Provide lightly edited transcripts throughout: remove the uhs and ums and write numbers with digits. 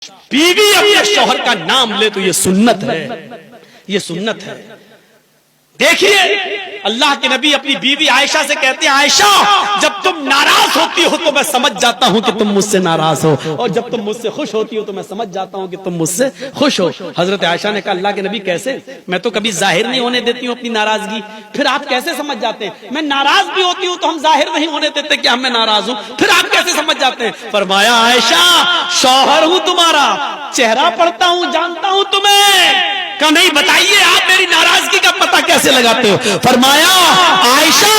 बीवी अपने शौहर का नाम ले तो ये सुन्नत है, ये सुन्नत है। देखिए अल्लाह के नबी अपनी बीवी आयशा से कहते हैं, आयशा जब तुम नाराज होती हो तो मैं समझ जाता हूं कि तुम मुझसे नाराज हो, और जब तुम मुझसे खुश होती हो तो मैं समझ जाता हूं कि तुम मुझसे खुश हो। हजरत आयशा ने कहा, अल्लाह के नबी कैसे? मैं तो कभी जाहिर नहीं होने देती हूं अपनी नाराजगी, फिर आप कैसे समझ जाते हैं? मैं नाराज भी होती हूं तो हम जाहिर नहीं होने देते कि मैं नाराज हूं, फिर आप कैसे समझ जाते हैं? फरमाया, आयशा शौहर हूं तुम्हारा, चेहरा पढ़ता हूं, जानता हूं तुम्हें। कहा नहीं, बताइए आप मेरी नाराजगी का पता कैसे लगाते हो? फरमाया, आयशा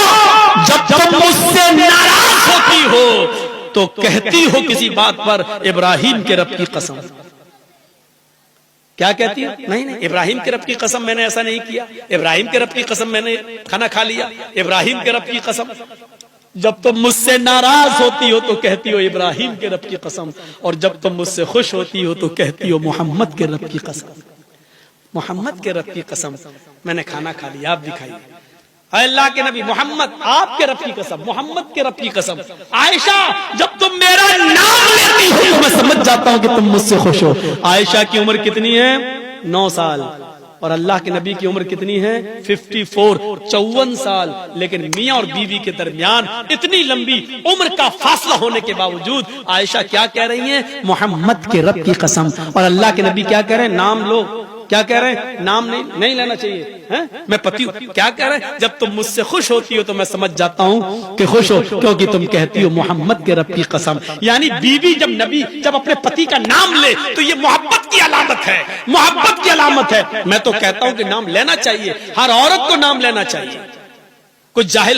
जब तुम मुझसे नाराज होती हो तो कहती हो किसी बात पर, इब्राहिम के रब की कसम। क्या कहती हो? नहीं नहीं, इब्राहिम के रब की कसम मैंने ऐसा नहीं किया, इब्राहिम के रब की कसम मैंने खाना खा लिया, इब्राहिम के रब की कसम। जब तुम मुझसे नाराज होती हो तो कहती हो इब्राहिम के रब की कसम, और जब तुम मुझसे खुश होती हो तो कहती हो मोहम्मद के रब की कसम। मोहम्मद के रब की कसम, मैंने खाना खा लिया, आप दिखाइए। अल्लाह के नबी, मोहम्मद आपके रब की कसम, मोहम्मद के रब की कसम। आयशा जब तुम मेरा नाम लेती हो तो मैं समझ जाता हूं कि तुम मुझसे खुश हो। आयशा की उम्र कितनी है? 9 साल। और अल्लाह के नबी की उम्र कितनी है? 54, 54 साल। लेकिन मियां और बीवी के दरमियान इतनी लंबी उम्र का फासला होने के बावजूद आयशा क्या कह रही हैं? मोहम्मद के रब की कसम। और अल्लाह के नबी क्या कह रहे हैं? नाम लो। क्या कह रहे हैं? नाम नहीं लेना चाहिए, हैं? मैं पति हूं। क्या कह रहे हैं? जब तुम मुझसे खुश होती हो तो मैं समझ जाता हूं कि खुश हो, क्योंकि तुम कहती हो मोहम्मद के रब की कसम। यानी बीवी जब अपने पति का नाम ले तो ये मोहब्बत की अलामत है, मोहब्बत की अलामत है। मैं तो कहता हूं कि नाम लेना चाहिए, हर औरत को नाम लेना चाहिए। कुछ जाहिल